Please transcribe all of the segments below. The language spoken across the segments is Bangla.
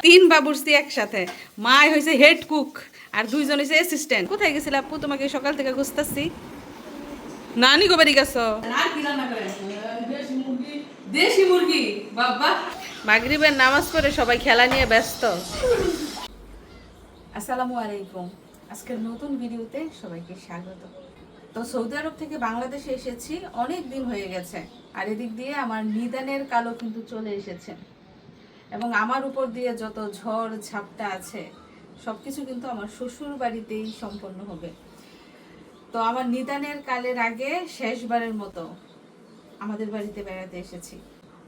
তিন বাবুর্চি একসাথে, মাই হয়েছে হেড কুক আর দুইজন হয়েছে অ্যাসিস্ট্যান্ট। কোথায় গেছিল আপু? তোমাকে সকাল থেকে খুঁজতেছি। নানি গোবারি গেছো? আর কি রান্না করে? দেশি মুরগি। বাবা মাগরিবের নামাজ পড়ে সবাই খেলা নিয়ে ব্যস্ত। আসসালামু আলাইকুম। আজকের নতুন ভিডিওতে সবাইকে স্বাগত। তো সৌদি আরব থেকে বাংলাদেশে এসেছি অনেক দিন হয়ে গেছে, আর এদিক দিয়ে আমার নিদানের কালও কিন্তু চলে এসেছে, এবং আমার উপর দিয়ে যত ঝড় ঝাপটা আছে সবকিছু কিন্তু আমার শ্বশুর বাড়িতেই সম্পন্ন হবে। তো আমার নিদানের কালের আগে শেষবারের মতো আমাদের বাড়িতে বেড়াতে এসেছি।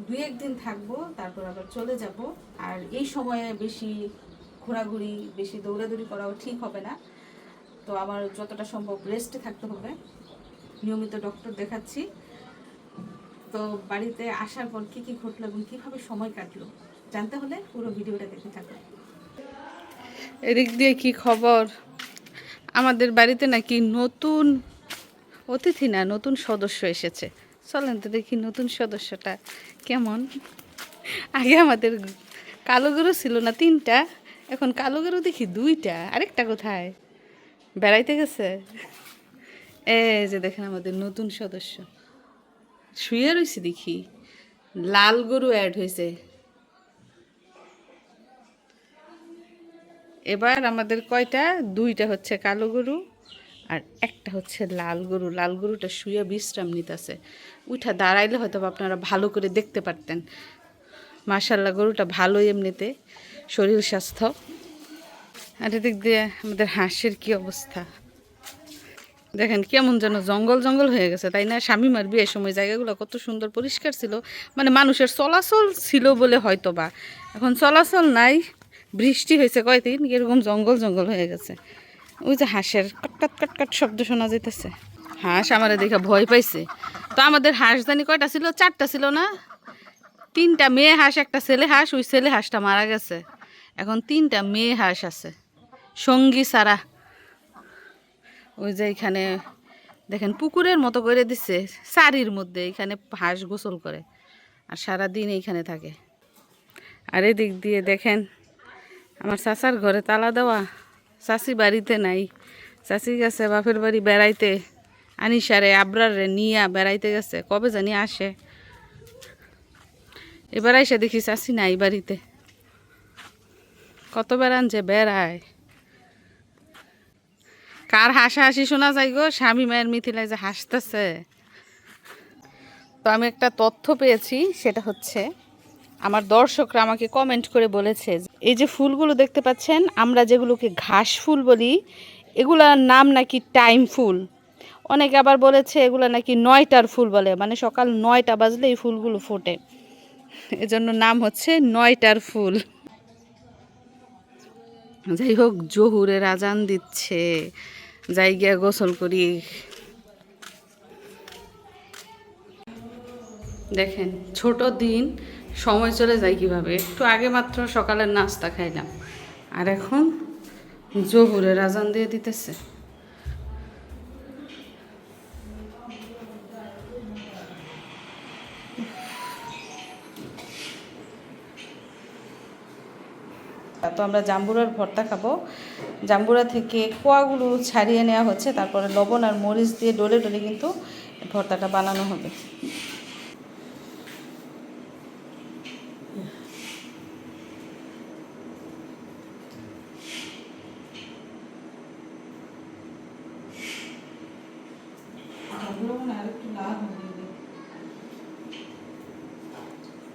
2-1 দিন থাকবো, তারপর আবার চলে যাব। আর এই সময়ে বেশি ঘোরাঘুরি, বেশি দৌড়াদৌড়ি করাও ঠিক হবে না। তো আমার যতটা সম্ভব রেস্টে থাকতে হবে। নিয়মিত ডক্টর দেখাচ্ছি। তো বাড়িতে আসার পর কি কি ঘটলো এবং কিভাবে সময় কাটলো জানতে হলে পুরো ভিডিওটা দেখতে থাকুন। এদিক দিয়ে কি খবর? আমাদের বাড়িতে নাকি নতুন অতিথি না, নতুন সদস্য এসেছে। চলেন তো দেখি নতুন সদস্যটা কেমন। আগে আমাদের কালো গরু ছিল না 3টা, এখন কালো গরু দেখি 2টা। আরেকটা কোথায়? বেড়াইতে গেছে। এই যে দেখেন আমাদের নতুন সদস্য শুয়ে রয়েছে। দেখি লাল গরু অ্যাড হয়েছে। এবার আমাদের কয়টা? 2টা হচ্ছে কালো গরু আর একটা হচ্ছে লাল গরু। লাল গরুটা শুয়ে বিশ্রাম নিতেছে। উঠা দাঁড়াইলে হয়তো আপনারা ভালো করে দেখতে পারতেন। মাশাআল্লাহ গরুটা ভালোই এমনিতে শরীর স্বাস্থ্য। আর এদিক দিয়ে আমাদের হাঁসের কি অবস্থা দেখেন, কেমন যেন জঙ্গল জঙ্গল হয়ে গেছে, তাই না? শামিমার বিয়ের সময় জায়গাগুলো কত সুন্দর পরিষ্কার ছিল, মানে মানুষের চলাচল ছিল বলে হয়তো বা, এখন চলাচল নাই। বৃষ্টি হয়েছে কয়দিন, এরকম জঙ্গল জঙ্গল হয়ে গেছে। ওই যে হাঁসের কটকাট কটকাট শব্দ শোনা যেতেছে। হাঁস আমারে দেখে ভয় পাইছে। তো আমাদের হাঁস জানি কয়টা ছিল? 4টা ছিল না? 3টা মেয়ে হাঁস, একটা ছেলে হাঁস। ওই ছেলে হাঁসটা মারা গেছে, এখন 3টা মেয়ে হাঁস আছে সঙ্গী সারা। ওই যে এখানে দেখেন পুকুরের মতো করে দিচ্ছে সারির মধ্যে, এখানে হাঁস গোসল করে আর সারাদিন এইখানে থাকে। আর এদিক দিয়ে দেখেন আমার চাচার ঘরে তালা দেওয়া, চাচি বাড়িতে নাই। চাচি গেছে বাপের বাড়ি বেড়াইতে, আনিসারে আবরারে নিয়া বেড়াইতে গেছে, কবে জানি আসে। এবার আইসা দেখি চাচি নাই বাড়িতে। কত বেড়ান যে বেড়ায়। কার হাসাহাসি শোনা যায় গো? স্বামী মায়ের মিথিলায় যে হাসতেছে। তো আমি একটা তথ্য পেয়েছি, সেটা হচ্ছে আমার দর্শকরা আমাকে কমেন্ট করে বলেছে, এই যে ফুলগুলো দেখতে পাচ্ছেন আমরা যেগুলোকে ঘাস ফুল বলি, এগুলার নাম নাকি টাইম ফুল। অনেকে আবার বলেছে এগুলো নাকি 9টার ফুল বলে, মানে সকাল 9টা বাজলে এই ফুলগুলো ফোটে, এজন্য নাম হচ্ছে 9টার ফুল। যাই হোক, জোহুরের আজান দিচ্ছে, যাই গিয়া গোসল করি। দেখেন ছোট দিন, সময় চলে যায় কিভাবে। একটু আগে মাত্র সকালের নাস্তা খাইলাম, আর এখন জোহুরের আজান দিয়ে দিতেছে। তো আমরা জাম্বুরার ভর্তা খাবো। জাম্বুরা থেকে কোয়াগুলো ছাড়িয়ে নেওয়া হচ্ছে, তারপরে লবণ আর মরিচ দিয়ে ডলে ডলে কিন্তু ভর্তাটা বানানো হবে।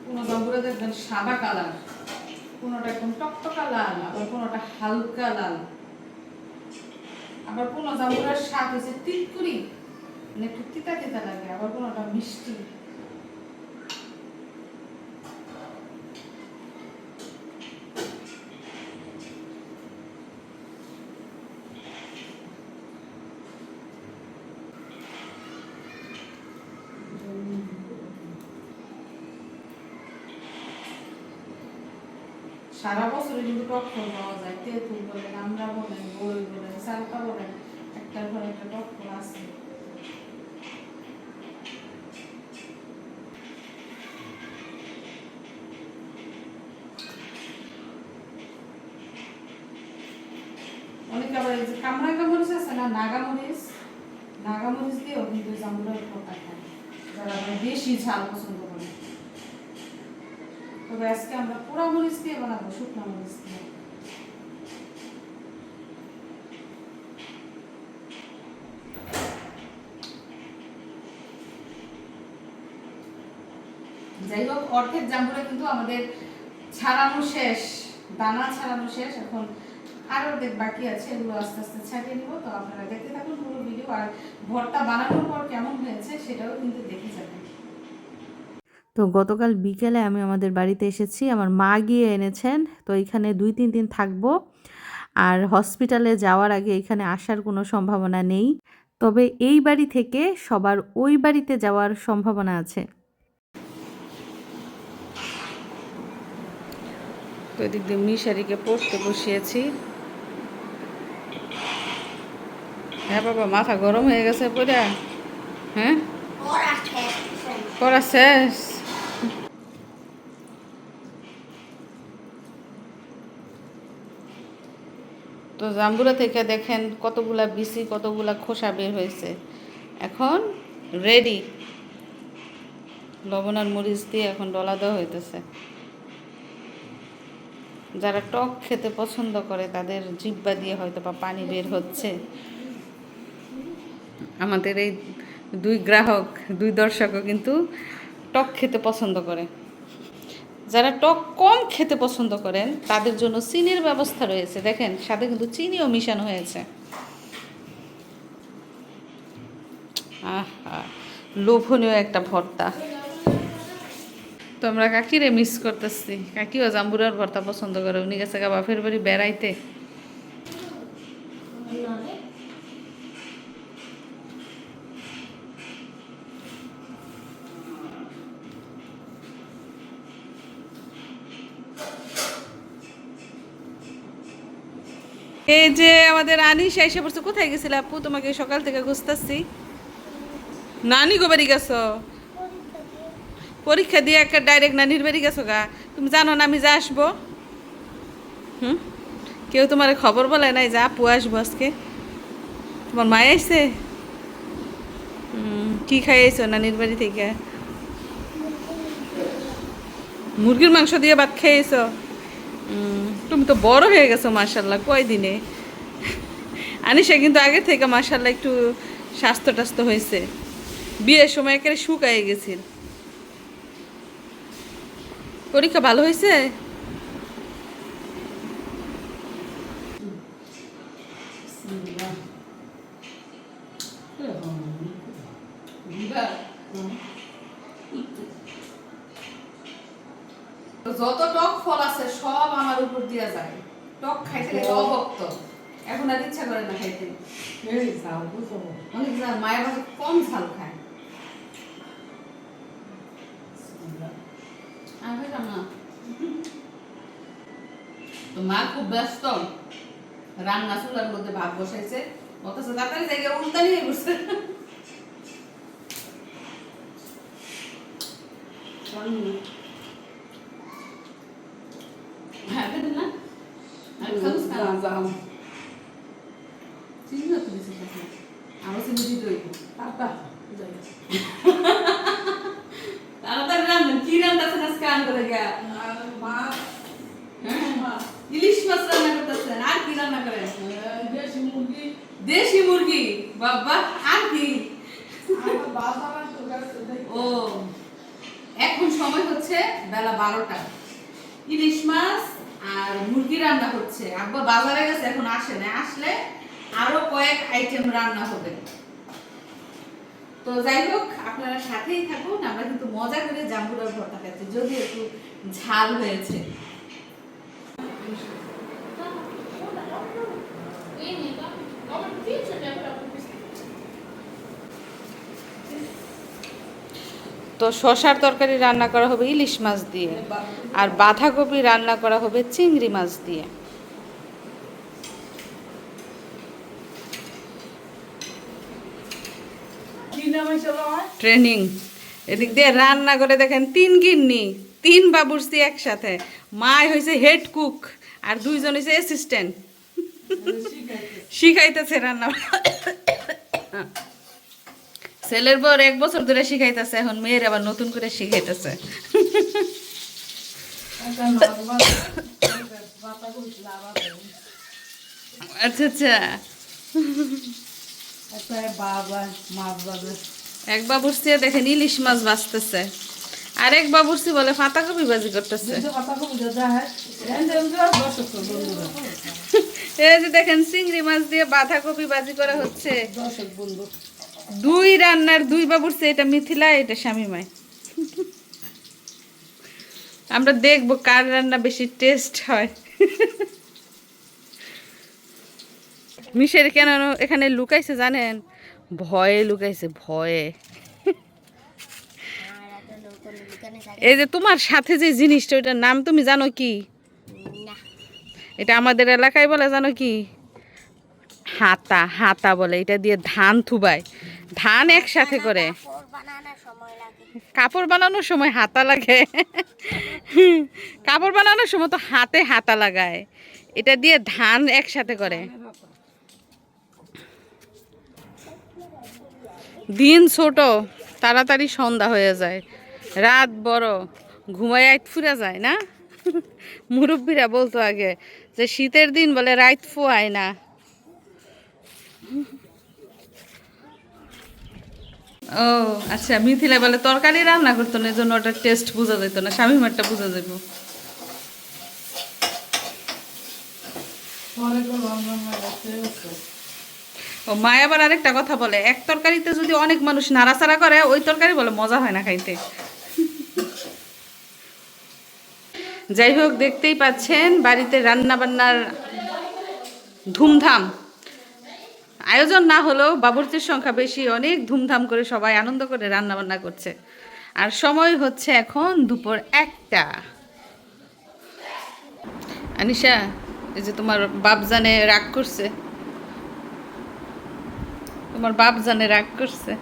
কোনো জাম্বুরা দেখবেন সাদা কালার, কোনোটা একদম টকটকা লাল, আবার কোনোটা হালকা লাল, আবার কোনো জাম্বুরার স্বাদ হচ্ছে তিতকুড়ি, মানে একটু তিতা তিতা লাগে, আবার কোনোটা মিষ্টি। সারা বছরে কিন্তু টক ফল পাওয়া যায়, তেঁতুল বলেন, আমরা বলেন, বই বলেন, সালকা বলেন, একটার পর একটা টক ফল আছে। আবার এই যে কামরাঙ্গা মরিচ আছে না, নাগামরিচ দিয়েও কিন্তু জাম্বুরার ভর্তা খায় যারা আবার বেশি ঝাল পছন্দ করে। তবে আজকে আমরা পোড়া মরিচ দিয়ে বানাবো, শুকনো মরিচ দিয়ে। যাই হোক, অর্ধেক জাম্বুরা কিন্তু আমাদের ছাড়ানো শেষ, দানা ছাড়ানো শেষ। এখন আর অর্ধেক বাকি আছে, এগুলো আস্তে আস্তে ছাড়িয়ে নিব। তো আপনারা দেখতে থাকুন পুরো ভিডিও, আর ভর্তা বানানোর পর কেমন হয়েছে সেটাও কিন্তু দেখে যাবেন। তো গতকাল বিকেলে আমি আমাদের বাড়িতে এসেছি, আমার মা গিয়ে এনেছেন। তো এখানে 2-3 দিন থাকবো, আর হসপিটালে যাওয়ার আগে এখানে আসার কোনো সম্ভাবনা নেই। তবে এই বাড়ি থেকে সবার ওই বাড়িতে যাওয়ার সম্ভাবনা আছে। তো এদিক দিয়ে মিশারিকে পড়তে বসিয়েছি। হ্যাঁ বাবা, মাথা গরম হয়ে গেছে পড়া। হ্যাঁ, পড়া শেষ। তো জাম্বুরা থেকে দেখেন কতগুলা বিচি, কতগুলা খোসা বের হয়েছে। এখন রেডি, লবণ আর মরিচ দিয়ে এখন ডলা দেওয়া হইতেছে। যারা টক খেতে পছন্দ করে তাদের জিহ্বা দিয়ে হয়তো বা পানি বের হচ্ছে। আমাদের এই দুই দর্শকও কিন্তু টক খেতে পছন্দ করে। যারা টক কম খেতে পছন্দ করেন তাদের জন্য চিনির ব্যবস্থা রয়েছে। দেখেন, সাথে কিন্তু চিনিও মিশানো হয়েছে। আহা, লোভনীয় একটা ভর্তা। তো আমরা কাকিরে মিস করতেছি। কাকিও জাম্বুরার ভর্তা পছন্দ করে, উনি গেছে গা বাপের বাড়ি বেড়াইতে। এই যে আমাদের আনিশা এসে পড়ছে। কোথায় গেছিল আপু? তোমাকে সকাল থেকে খুঁজতেছি। নানি গো বাড়ি গেছো? পরীক্ষা দিয়ে একটা ডাইরেক্ট নানির বাড়ি গেছো গা? তুমি জানো না আমি যা আসবো? কেউ তোমার খবর বলে নাই যে আপু আসবো আজকে? তোমার মায়ে আসছে? কি খাইয়েছো নানির বাড়ি থেকে? মুরগির মাংস দিয়ে ভাত খেয়েছো? তুমি তো বড় হয়ে গেছো মাশাল্লাহ কয়দিনে। আনিশা কিন্তু আগে থেকে মাশাল্লাহ একটু স্বাস্থ্য টাস্থ্য হয়েছে। বিয়ের সময় একেবারে শুকায় গেছিল। পরীক্ষা ভালো হয়েছে? যত টক ফল আছে সব আমার উপর দিয়া যায়। টক খাইতে অভক্ত, এখন আর ইচ্ছা করে না খাইতে। অনেক ঝাল, মায়ের বাসা কম ঝাল খায়। তো মা খুব ব্যস্ত, রান্না চুলার মধ্যে ভাত বসাইছে, অথচ তাড়াতাড়ি জায়গায় উল্টানি হয়ে বসছে। ইলিশ মাছ রান্না করতেছেন, আর কি রান্না করেন? দেশি মুরগি। বাবা, আর কি? ও, এখন সময় হচ্ছে বেলা 12টা। ইলিশ মাছ আর মুরগি রান্না হচ্ছে। আব্বা বাজারে গেছে, এখন আসে না। আসলে আরো কয়েক আইটেম রান্না হবে। তো যাই হোক, আপনারা সাথেই থাকুন। আমরা কিন্তু মজা করে জাম্বুরার ভর্তা খাচ্ছি, যদি একটু ঝাল হয়েছে। তো শসার তরকারি রান্না করা হবে ইলিশ মাছ দিয়ে, আর বাঁধাকপি রান্না করা হবে চিংড়ি মাছ দিয়ে। ট্রেনিং এদিক দিয়ে রান্না করে দেখেন 3 গিন্নি, 3 বাবুর্চি একসাথে। মা হয়েছে হেড কুক আর 2জন হয়েছে অ্যাসিস্ট্যান্ট। শিখাইতেছে রান্না। ছেলের বর 1 বছর ধরে শিখাইতেছে, এখন মেয়ের আবার নতুন করে শিখাইতেছে। আচ্ছা আচ্ছা, এক বাবুর্চি দেখেন ইলিশ মাছ ভাজতেছে, আরেক বাবুর্চি বলে পাতাকপি ভাজি করতেছে। এই যে দেখেন চিংড়ি মাছ দিয়ে বাঁধাকপি ভাজি করা হচ্ছে। 2 রান্নার 2 বাবুর্চি, এটা মিথিলা, এটা শামিমাই। আমরা দেখবো কার রান্না বেশি টেস্ট হয়। মিশের কেন এখানে লুকাইছে জানেন? ভয়ে লুকাইছে, ভয়ে। এই যে তোমার সাথে যে জিনিসটা, ওইটার নাম তুমি জানো কি? এটা আমাদের এলাকায় বলে জানো কি? হাতা, হাতা বলে। এটা দিয়ে ধান থুবায়, ধান একসাথে করে। কাপড় বানানোর সময় হাতা লাগে? কাপড় বানানোর সময় তো হাতে হাতা লাগায়, এটা দিয়ে ধান একসাথে করে। দিন ছোট, তাড়াতাড়ি সন্ধ্যা হয়ে যায়, রাত বড়, ঘুমায় আইট ফুরা যায় না? মুরব্বীরা বলতো আগে যে শীতের দিন বলে রাত ফোয়ায় না। ও আচ্ছা, মিথিলা বলে তরকারি রান্না করতো না, এই জন্য ওটার টেস্ট বোঝা যেত না, শামিমারটা বোঝা যাইব। ও মা আবার আরেকটা কথা বলে, এক তরকারিতে যদি অনেক মানুষ নাড়াচাড়া করে, ওই তরকারি বলে মজা হয় না খাইতে। যাই হোক, দেখতেই পাচ্ছেন বাড়িতে রান্না বান্নার ধুমধাম। আয়োজন না হলেও বাবুর্চির সংখ্যা বেশি, অনেক ধুমধাম করে সবাই আনন্দ করে রান্না বান্না করছে। আর সময় হচ্ছে এখন দুপুর 1টা। আনিশা, এই যে তোমার বাপ জানে রাগ করছে, তোমার বাপ জানে রাগ করছে।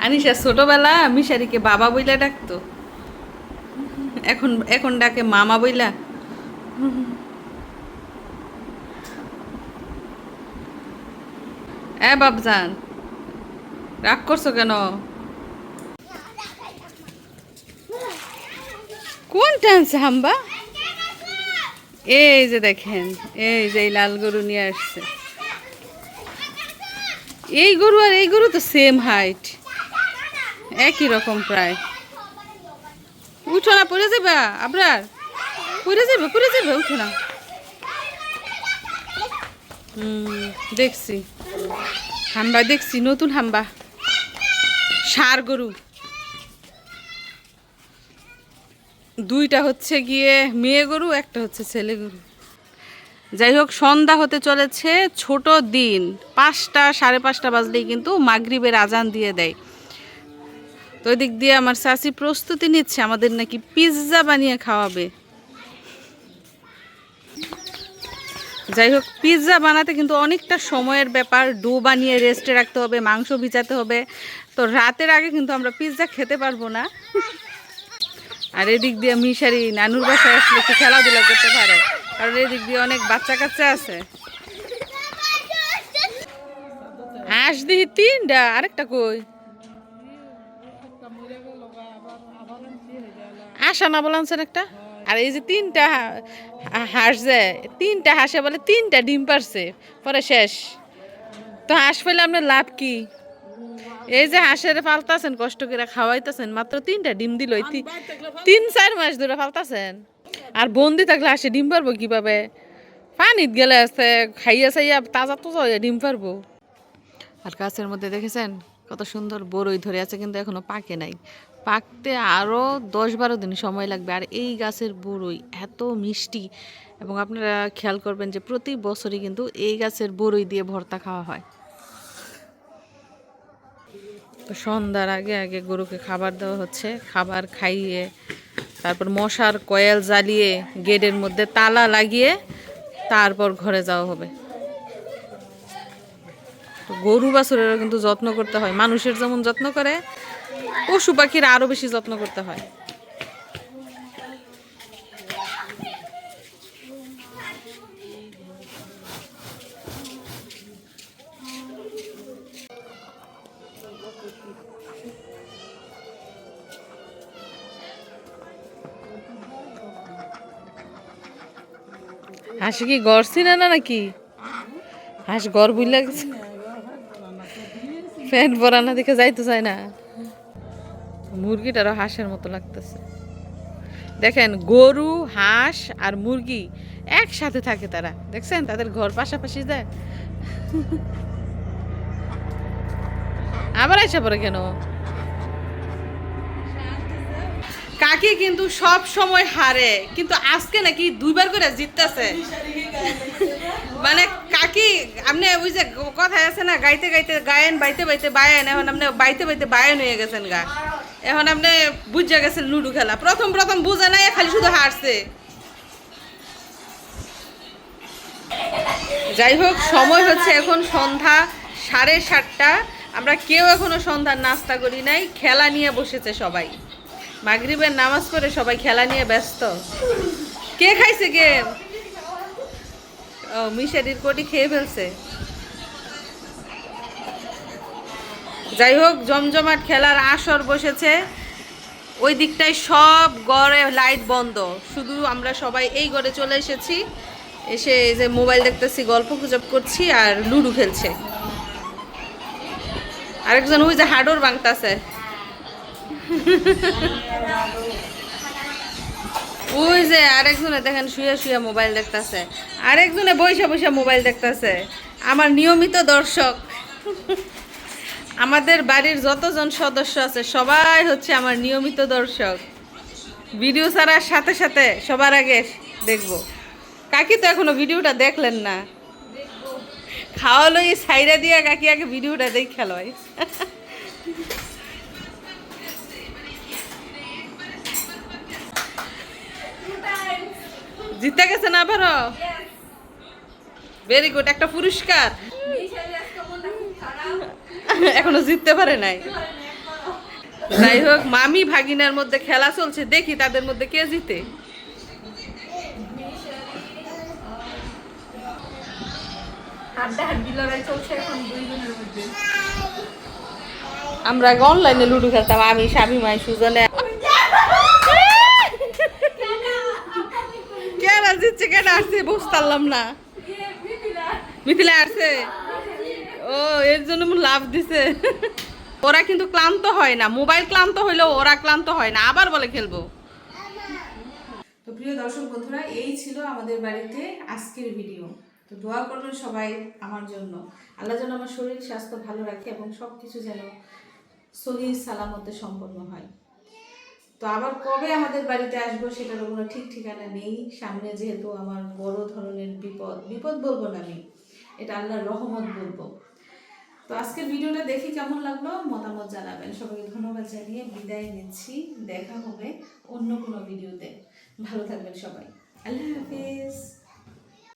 আনিশা ছোটবেলা মিশারিকে বাবা বইলা ডাকতো, এখন এখন ডাকে মামা বইলা। বাপজান, রাগ করছো কেন? কোন টানছে হাম্বা? এই যে দেখেন, এই যে লাল গরু নিয়ে আসছে। এই গরু আর এই গরু তো সেম হাইট, একই রকম প্রায়। উঠো না, পড়ে যাবে আবরার, পড়ে যাবে, পড়ে যাবে, উঠো না। দেখছি হাম্বা, দেখছি নতুন হাম্বা, ষাঁড় গরু। 2টা হচ্ছে গিয়ে মেয়ে গরু, একটা হচ্ছে ছেলে গরু। যাই হোক, সন্ধ্যা হতে চলেছে, ছোট দিন। 5টা, 5:30 বাজলেই কিন্তু মাগরিবের আজান দিয়ে দেয়। তো ওই দিক দিয়ে আমার চাচি প্রস্তুতি নিচ্ছে, আমাদের নাকি পিৎজা বানিয়ে খাওয়াবে। যাই হোক, পিৎজা বানাতে কিন্তু অনেকটা সময়ের ব্যাপার, ডো বানিয়ে রেস্টে রাখতে হবে, মাংস ভিজাতে হবে। তো রাতের আগে কিন্তু আমরা পিৎজা খেতে পারবো না। আর এদিক দিয়ে মিশারি নানুর বাসায় আসলে একটু খেলাধুলা করতে পারে, কারণ এদিক দিয়ে অনেক বাচ্চা কাচ্চা আছে। হাঁস দিই 3টা, আরেকটা কই? আশা না বলানছেন একটা। আর এই যে 3টা হাঁস, যে 3টা হাঁসে বলে 3টা ডিম পারছে, পরে শেষ। তো হাঁস পেলে আপনার লাভ কি? এই যে হাঁসের ফালতাছেন, কষ্ট করে খাওয়াইতেছেন, মাত্র 3টা ডিম দিল। 3-4 মাস ধরে ফালতাছেন। আর বন্দি থাকলে হাঁসে ডিম পারবো কিভাবে? পানিত গেলে আছে খাইয়া চাইয়া তাজা তো ডিম পারবো। আর গাছের মধ্যে দেখেছেন কত সুন্দর বরই ধরে আছে, কিন্তু এখনো পাকে নাই। পাকতে আরও 10-12 দিন সময় লাগবে। আর এই গাছের বরই এত মিষ্টি, এবং আপনারা খেয়াল করবেন যে প্রতি বছরই কিন্তু এই গাছের বরই দিয়ে ভর্তা খাওয়া হয়। তো সন্ধ্যার আগে আগে গরুকে খাবার দেওয়া হচ্ছে, খাবার খাইয়ে তারপর মশার কয়েল জ্বালিয়ে গেটের মধ্যে তালা লাগিয়ে তারপর ঘরে যাওয়া হবে। তো গরু বাছুরেরও কিন্তু যত্ন করতে হয়, মানুষের যেমন যত্ন করে পশু পাখির আরো বেশি যত্ন করতে হয়। হাঁস কি গড় ছিল না নাকি? হাঁস গড় বুঝলে গেছে, ফ্যান ভরানা দেখে যাইতে চায় না। মুরগিটারও হাঁসের মতো লাগতেছে। দেখেন, গরু, হাঁস আর মুরগি একসাথে থাকে, তারা দেখছেন তাদের ঘর পাশাপাশি যায়। আবার আইসা পড়ে কেন? কাকি কিন্তু সব সময় হারে, কিন্তু আজকে নাকি 2বার করে জিততেছে। মানে কাকি, আপনি ওই যে কথায় আছে না, গাইতে গাইতে গায়েন, বাইতে বাইতে বায়েন, এখন আপনি বাইতে বাইতে বায়েন হয়ে গেছেন গা। এখন আপনি বুঝে গেছেন লুডু খেলা। প্রথম প্রথম বুঝে নাই, খালি শুধু হারছে। যাই হোক, সময় হচ্ছে এখন সন্ধ্যা 7:30। আমরা কেউ এখনো সন্ধ্যার নাস্তা করি নাই, খেলা নিয়ে বসেছে সবাই। মাগরিবের নামাজ পড়ে সবাই খেলা নিয়ে ব্যস্ত। কে খাইছে গেম? ও, মিশারির কোটি খেয়ে ফেলছে। যাই হোক, জমজমাট খেলার আসর বসেছে। ওই দিকটায় সব ঘরে লাইট বন্ধ, শুধু আমরা সবাই এই ঘরে চলে এসেছি। এসে এই যে মোবাইল দেখতেছি, গল্প গুজব করছি আর লুডো খেলছে। আরেকজন ওই যে হাডোর ভাঙতাছে। ওই যে আরেকজনে দেখেন শুয়ে শুয়ে মোবাইল দেখতেছে, আরেকজনে বইসা বইসা মোবাইল দেখতেছে। আমার নিয়মিত দর্শক, আমাদের বাড়ির যতজন সদস্য আছে সবাই হচ্ছে আমার নিয়মিত দর্শক। ভিডিও ছাড়ার সাথে সাথে সবার আগে দেখবো। কাকি তো এখনো ভিডিওটা দেখলেন না, খাওয়ালো এই সাইরা দিয়া কাকি আগে ভিডিওটা দেখ খেলোয়। জিতে গেছে না আবারও? ভেরি গুড, একটা পুরস্কার। এখনো জিততে পারে নাই। যাই হোক, মামি ভাগিনার মধ্যে খেলা চলছে, দেখি তাদের মধ্যে কে জিতে। আমরা অনলাইনে লুডো খেলতাম, আমি, শামিমাই, সুজনে। কেন জিতছে, কেন আসছে বুঝতাম না। মিথিলা আসছে, ও এর জন্য লাভ দিছে। ওরা কিন্তু ক্লান্ত হয় না, মোবাইল ক্লান্ত হইলেও ওরা ক্লান্ত হয় না, আবার বলে খেলবো। তো প্রিয় দর্শক বন্ধুরা, এই ছিল আমাদের বাড়িতে আজকের ভিডিও। তো দোয়া করবেন সবাই আমার জন্য, আল্লাহ যেন আমার শরীর স্বাস্থ্য ভালো রাখে এবং সবকিছু যেন সহি সালামতে সম্পন্ন হয়। তো আবার কবে আমাদের বাড়িতে আসবো সেটারও কোনো ঠিক ঠিকানা নেই। সামনে যেহেতু আমার বড় ধরনের বিপদ বলবো না আমি, এটা আল্লাহর রহমত বলবো। তো আজকের ভিডিওটা দেখি কেমন লাগলো মতামত জানাবেন। সবাইকে ধন্যবাদ জানিয়ে বিদায় নিচ্ছি। দেখা হবে অন্য কোনো ভিডিওতে। ভালো থাকবেন সবাই। আল্লাহ হাফেজ।